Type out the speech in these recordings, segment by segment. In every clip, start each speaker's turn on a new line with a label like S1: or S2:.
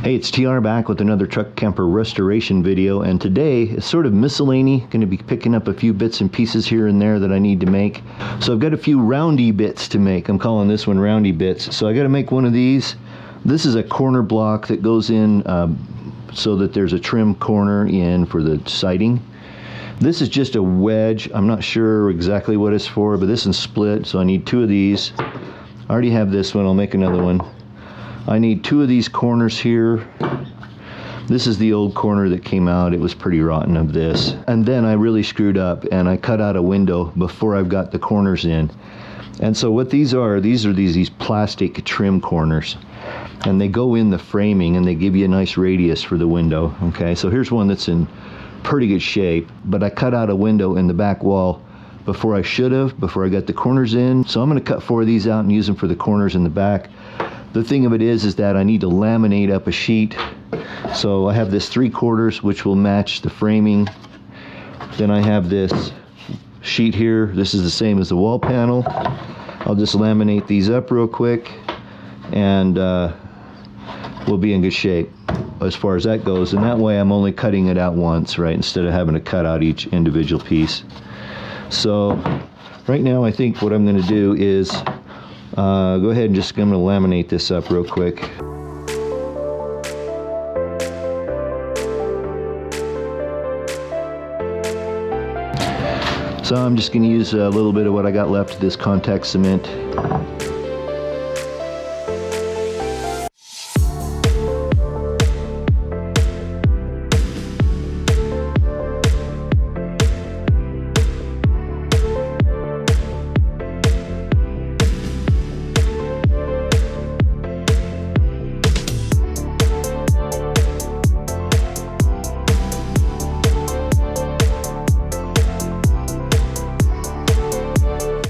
S1: Hey, it's TR back with another truck camper restoration video, and today is sort of miscellany. Going to be picking up a few bits and pieces here and there that I need to make. So I've got a few roundy bits to make. I'm calling this one roundy bits. So I got to make one of these. This is a corner block that goes in so that there's a trim corner in for the siding. This is just a wedge. I'm not sure exactly what it's for, but this is split, so I need two of these. I already have this one. I'll make another one. I need two of these corners here. This is the old corner that came out. It was pretty rotten of this. And then I really screwed up and I cut out a window before I've got the corners in. And so what these are these plastic trim corners. And they go in the framing and they give you a nice radius for the window. Okay, so here's one that's in pretty good shape, but I cut out a window in the back wall before I should have, before I got the corners in. So I'm gonna cut 4 of these out and use them for the corners in the back. The thing of it is that I need to laminate up a sheet. So I have this 3/4, which will match the framing. Then I have this sheet here. This is the same as the wall panel. I'll just laminate these up real quick and we'll be in good shape as far as that goes. And that way I'm only cutting it out once, right, instead of having to cut out each individual piece. So right now I think what I'm going to do is go ahead and I'm going to laminate this up real quick. So I'm just going to use a little bit of what I got left of this contact cement.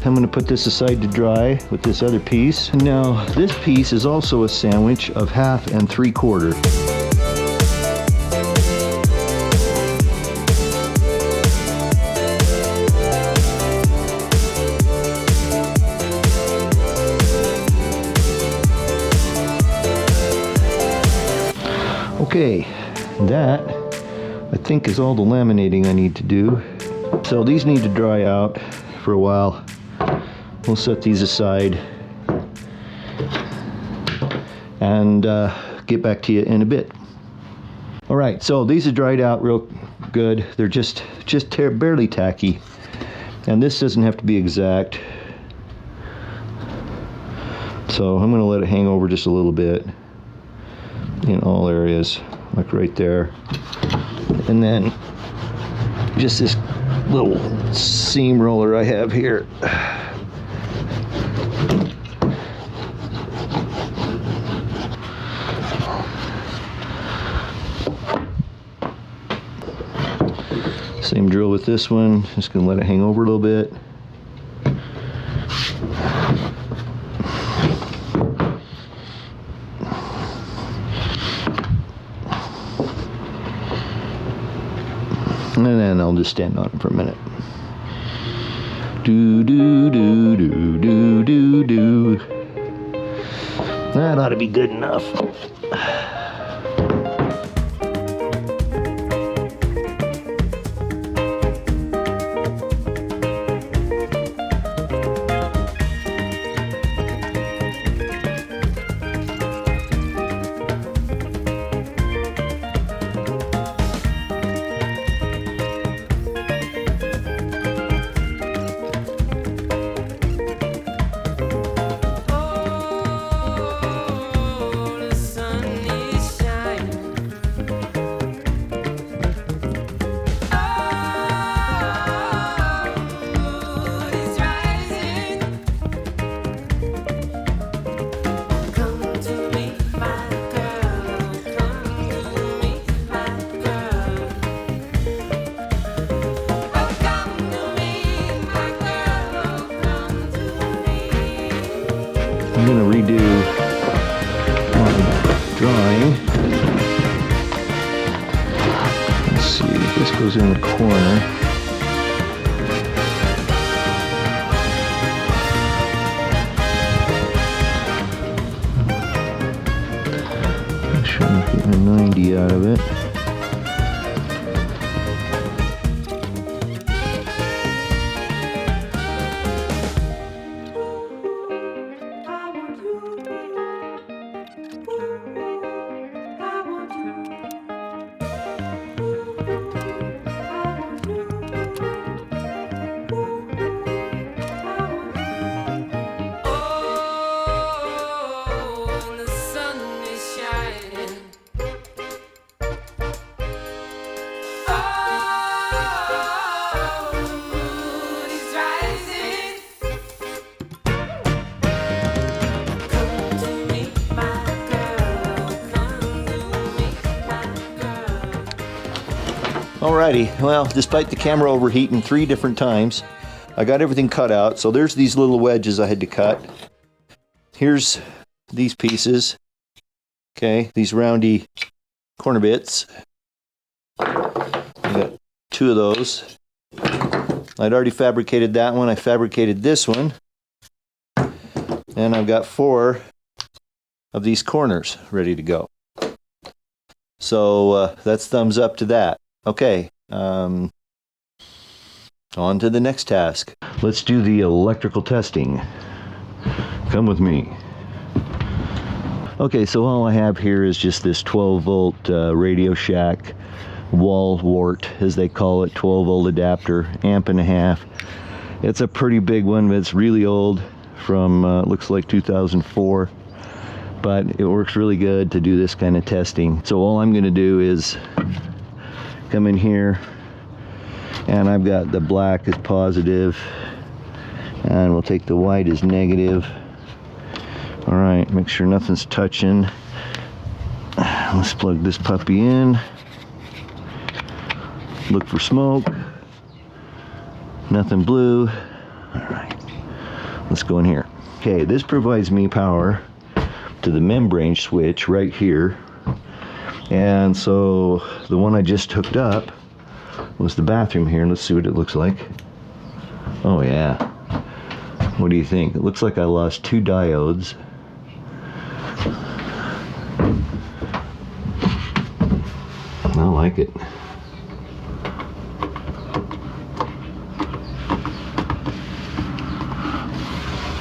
S1: I'm going to put this aside to dry with this other piece. Now this piece is also a sandwich of 1/2 and 3/4. Okay, that I think is all the laminating I need to do. So these need to dry out for a while. We'll set these aside and get back to you in a bit. All right, so these are dried out real good. They're just barely tacky, and this doesn't have to be exact. So I'm going to let it hang over just a little bit in all areas, like right there, and then just this little seam roller I have here. Same drill with this one. Just gonna let it hang over a little bit. And then I'll just stand on it for a minute. Do do do do do do do. That ought to be good enough. I'm going to redo my drawing. Let's see, this goes in the corner. Make sure nothing a 90 out of it. Alrighty, well, despite the camera overheating 3 different times, I got everything cut out. So there's these little wedges I had to cut. Here's these pieces. Okay, these roundy corner bits. I got 2 of those. I'd already fabricated that one. I fabricated this one. And I've got 4 of these corners ready to go. So that's thumbs up to that. Okay, on to the next task. Let's do the electrical testing. Come with me. Okay, so all I have here is just this 12-volt Radio Shack wall wart, as they call it, 12-volt adapter, amp and a half. It's a pretty big one, but it's really old, from looks like 2004. But it works really good to do this kind of testing. So all I'm going to do is come in here, and I've got the black as positive, and we'll take the white as negative. All right, make sure nothing's touching. Let's plug this puppy in. Look for smoke. Nothing blue. All right, let's go in here. Okay, this provides me power to the membrane switch right here. And so the one I just hooked up was the bathroom here. Let's see what it looks like. Oh yeah. What do you think? It looks like I lost 2 diodes. I like it.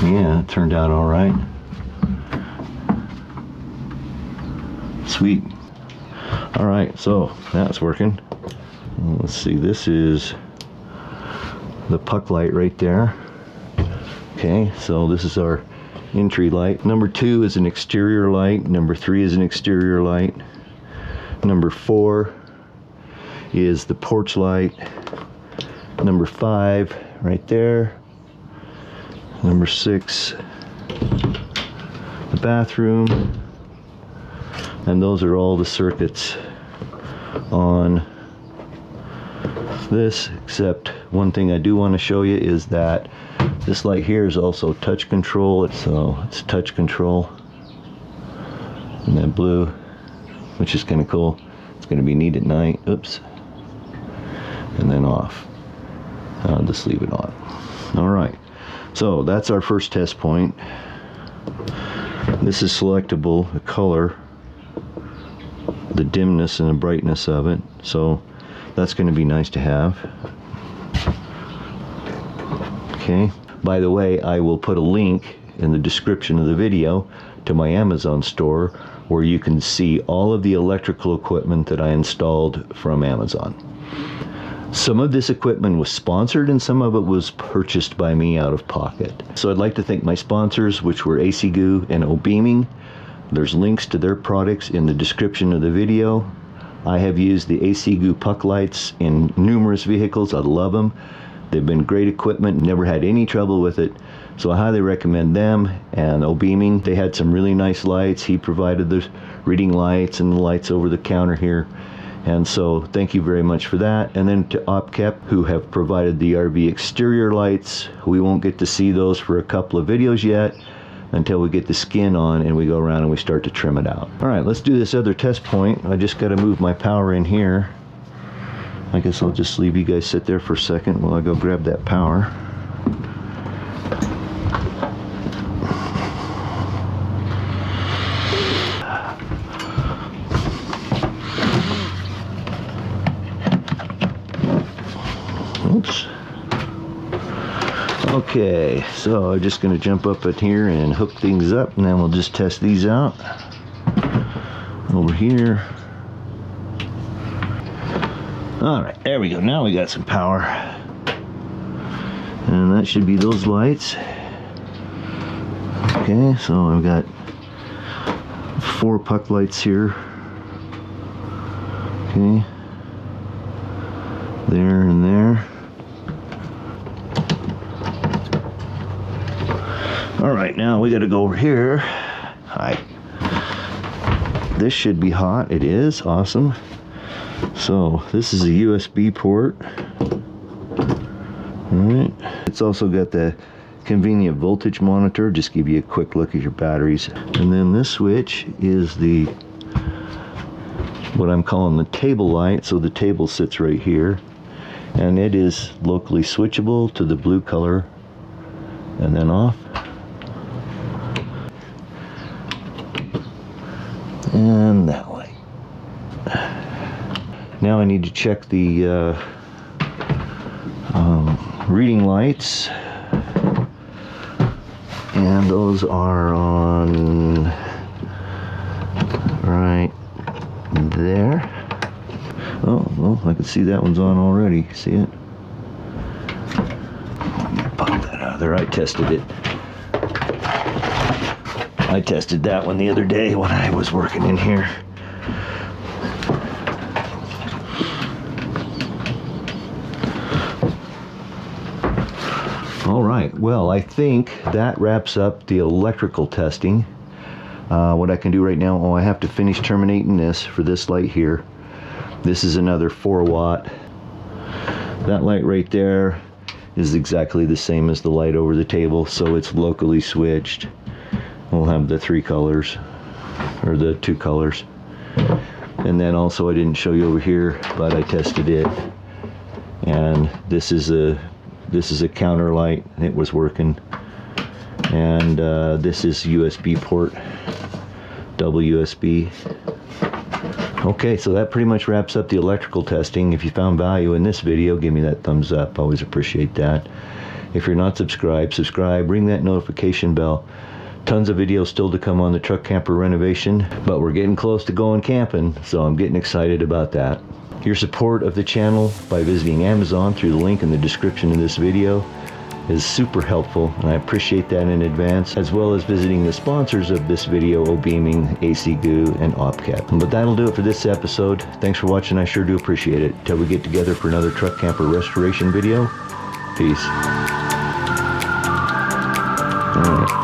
S1: Yeah, it turned out all right. Sweet. All right, so that's working. Let's see, this is the puck light right there. Okay, so this is our entry light. Number 2 is an exterior light. Number 3 is an exterior light. Number 4 is the porch light. Number 5 right there. Number 6, the bathroom. And those are all the circuits on this, except one thing I do want to show you is that this light here is also touch control. So it's touch control. And that blue, which is kind of cool. It's going to be neat at night. Oops. And then off. I'll just leave it on. All right. So that's our first test point. This is selectable, the color, the dimness and the brightness of it. So that's going to be nice to have. Okay. By the way, I will put a link in the description of the video to my Amazon store where you can see all of the electrical equipment that I installed from Amazon. Some of this equipment was sponsored and some of it was purchased by me out of pocket. So I'd like to thank my sponsors, which were AC Goo and O-Beaming. There's links to their products in the description of the video. I have used the AC Goo puck lights in numerous vehicles. I love them. They've been great equipment, never had any trouble with it. So I highly recommend them. And O-Beaming, they had some really nice lights. He provided the reading lights and the lights over the counter here. And so thank you very much for that. And then to OpKep, who have provided the RV exterior lights. We won't get to see those for a couple of videos yet until we get the skin on and we go around and we start to trim it out. All right, let's do this other test point. I just got to move my power in here. I guess I'll just leave you guys sit there for a second while I go grab that power. Oops. Okay, so I'm just going to jump up in here and hook things up, and then we'll just test these out. Over here. Alright, there we go. Now we got some power. And that should be those lights. Okay, so I've got 4 puck lights here. Okay. There and there. Alright, now we gotta go over here. Hi. This should be hot. It is. Awesome. So, this is a USB port. Alright. It's also got the convenient voltage monitor. Just give you a quick look at your batteries. And then this switch is the what I'm calling the table light. So the table sits right here. And it is locally switchable to the blue color. And then off. And that way. Now I need to check the reading lights, and those are on right there. Oh, well, I can see that one's on already. See it? Pop that out of there. I tested it. I tested that one the other day when I was working in here. All right, well, I think that wraps up the electrical testing. What I can do right now, I have to finish terminating this for this light here. This is another 4 watt. That light right there is exactly the same as the light over the table, so it's locally switched. We'll have the 3 colors, or the 2 colors. And then also, I didn't show you over here, but I tested it. And this is a counter light. It was working. And this is USB port, double USB. Okay, so that pretty much wraps up the electrical testing. If you found value in this video, give me that thumbs up. I always appreciate that. If you're not subscribed, subscribe, ring that notification bell. Tons of videos still to come on the truck camper renovation, but we're getting close to going camping, so I'm getting excited about that. Your support of the channel by visiting Amazon through the link in the description of this video is super helpful, and I appreciate that in advance, as well as visiting the sponsors of this video, Obeaming, AC Goo, and OpCap. But that'll do it for this episode. Thanks for watching. I sure do appreciate it. Till we get together for another truck camper restoration video. Peace. All right.